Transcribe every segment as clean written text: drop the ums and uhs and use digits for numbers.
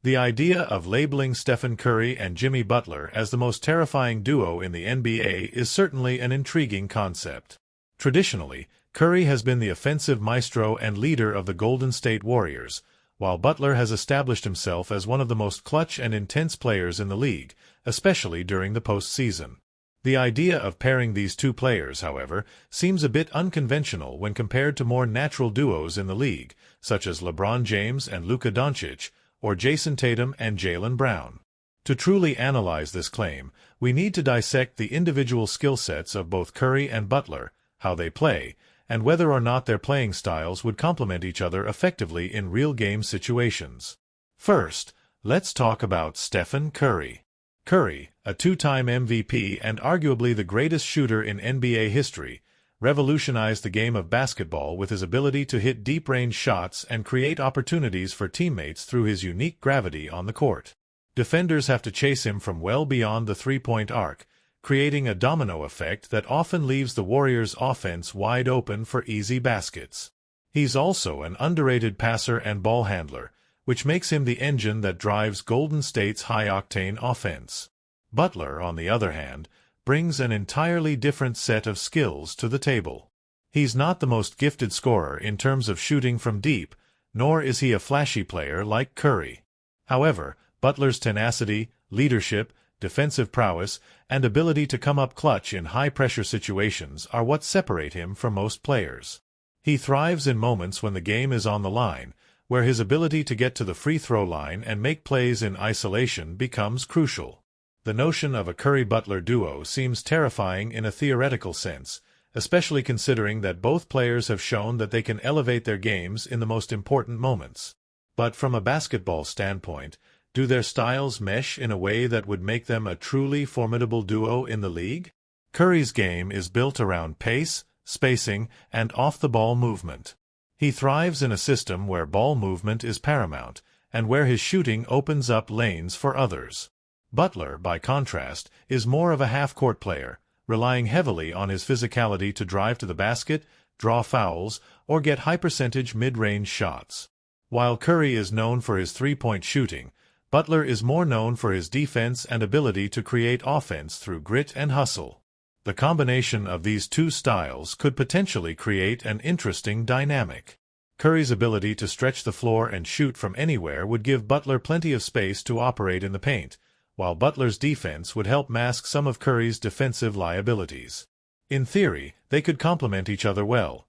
The idea of labeling Stephen Curry and Jimmy Butler as the most terrifying duo in the NBA is certainly an intriguing concept. Traditionally, Curry has been the offensive maestro and leader of the Golden State Warriors, while Butler has established himself as one of the most clutch and intense players in the league, especially during the postseason. The idea of pairing these two players, however, seems a bit unconventional when compared to more natural duos in the league, such as LeBron James and Luka Doncic, or Jason Tatum and Jaylen Brown. To truly analyze this claim, we need to dissect the individual skill sets of both Curry and Butler, how they play, and whether or not their playing styles would complement each other effectively in real-game situations. First, let's talk about Stephen Curry. Curry, a two-time MVP and arguably the greatest shooter in NBA history, revolutionized the game of basketball with his ability to hit deep-range shots and create opportunities for teammates through his unique gravity on the court. Defenders have to chase him from well beyond the three-point arc, creating a domino effect that often leaves the Warriors' offense wide open for easy baskets. He's also an underrated passer and ball handler, which makes him the engine that drives Golden State's high-octane offense. Butler, on the other hand, brings an entirely different set of skills to the table. He's not the most gifted scorer in terms of shooting from deep, nor is he a flashy player like Curry. However, Butler's tenacity, leadership, defensive prowess, and ability to come up clutch in high-pressure situations are what separate him from most players. He thrives in moments when the game is on the line, where his ability to get to the free throw line and make plays in isolation becomes crucial. The notion of a Curry-Butler duo seems terrifying in a theoretical sense, especially considering that both players have shown that they can elevate their games in the most important moments. But from a basketball standpoint, do their styles mesh in a way that would make them a truly formidable duo in the league? Curry's game is built around pace, spacing, and off-the-ball movement. He thrives in a system where ball movement is paramount, and where his shooting opens up lanes for others. Butler, by contrast, is more of a half-court player, relying heavily on his physicality to drive to the basket, draw fouls, or get high-percentage mid-range shots. While Curry is known for his three-point shooting, Butler is more known for his defense and ability to create offense through grit and hustle. The combination of these two styles could potentially create an interesting dynamic. Curry's ability to stretch the floor and shoot from anywhere would give Butler plenty of space to operate in the paint, while Butler's defense would help mask some of Curry's defensive liabilities. In theory, they could complement each other well.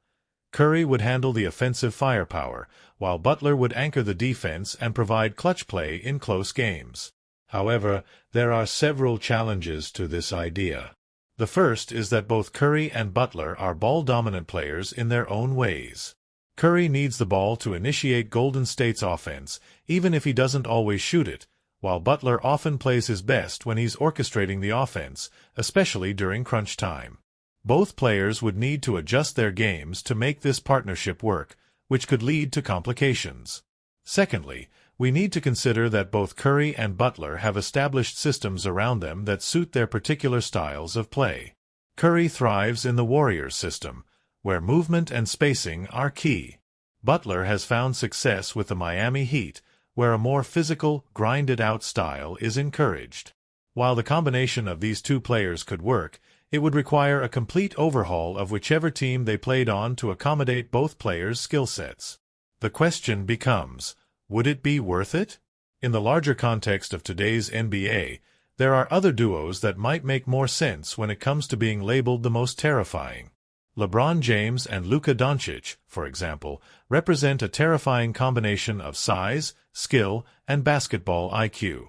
Curry would handle the offensive firepower, while Butler would anchor the defense and provide clutch play in close games. However, there are several challenges to this idea. The first is that both Curry and Butler are ball-dominant players in their own ways. Curry needs the ball to initiate Golden State's offense, even if he doesn't always shoot it, while Butler often plays his best when he's orchestrating the offense, especially during crunch time. Both players would need to adjust their games to make this partnership work, which could lead to complications. Secondly, we need to consider that both Curry and Butler have established systems around them that suit their particular styles of play. Curry thrives in the Warriors system, where movement and spacing are key. Butler has found success with the Miami Heat, where a more physical, grinded-out style is encouraged. While the combination of these two players could work, it would require a complete overhaul of whichever team they played on to accommodate both players' skill sets. The question becomes, would it be worth it? In the larger context of today's NBA, there are other duos that might make more sense when it comes to being labeled the most terrifying. LeBron James and Luka Doncic, for example, represent a terrifying combination of size, skill, and basketball IQ.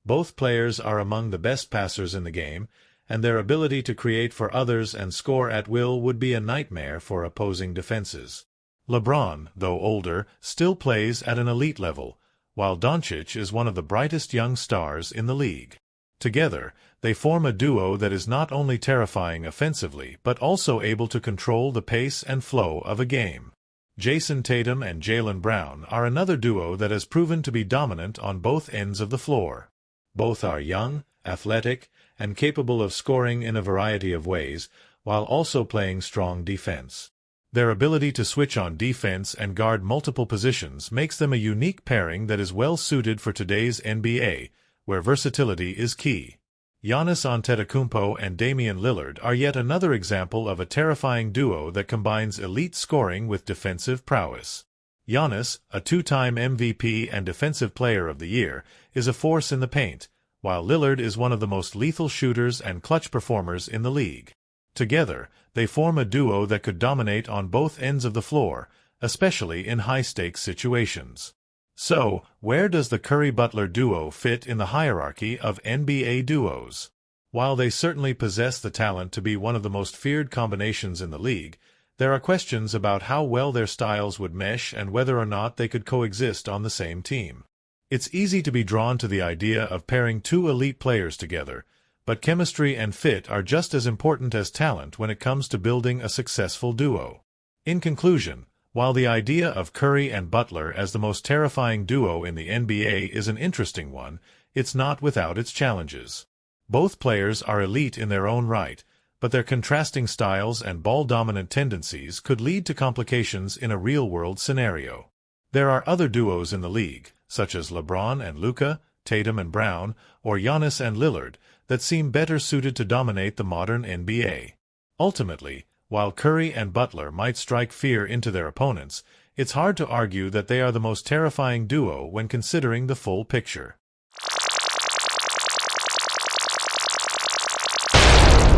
Both players are among the best passers in the game, and their ability to create for others and score at will would be a nightmare for opposing defenses. LeBron, though older, still plays at an elite level, while Doncic is one of the brightest young stars in the league. Together, they form a duo that is not only terrifying offensively but also able to control the pace and flow of a game. Jason Tatum and Jaylen Brown are another duo that has proven to be dominant on both ends of the floor. Both are young, athletic, and capable of scoring in a variety of ways, while also playing strong defense. Their ability to switch on defense and guard multiple positions makes them a unique pairing that is well suited for today's NBA, where versatility is key. Giannis Antetokounmpo and Damian Lillard are yet another example of a terrifying duo that combines elite scoring with defensive prowess. Giannis, a two-time MVP and Defensive Player of the Year, is a force in the paint, while Lillard is one of the most lethal shooters and clutch performers in the league. Together, they form a duo that could dominate on both ends of the floor, especially in high-stakes situations. So, where does the Curry-Butler duo fit in the hierarchy of NBA duos? While they certainly possess the talent to be one of the most feared combinations in the league, there are questions about how well their styles would mesh and whether or not they could coexist on the same team. It's easy to be drawn to the idea of pairing two elite players together, but chemistry and fit are just as important as talent when it comes to building a successful duo. In conclusion, while the idea of Curry and Butler as the most terrifying duo in the NBA is an interesting one, it's not without its challenges. Both players are elite in their own right, but their contrasting styles and ball-dominant tendencies could lead to complications in a real-world scenario. There are other duos in the league, such as LeBron and Luka, Tatum and Brown, or Giannis and Lillard, that seem better suited to dominate the modern NBA. Ultimately, while Curry and Butler might strike fear into their opponents, it's hard to argue that they are the most terrifying duo when considering the full picture.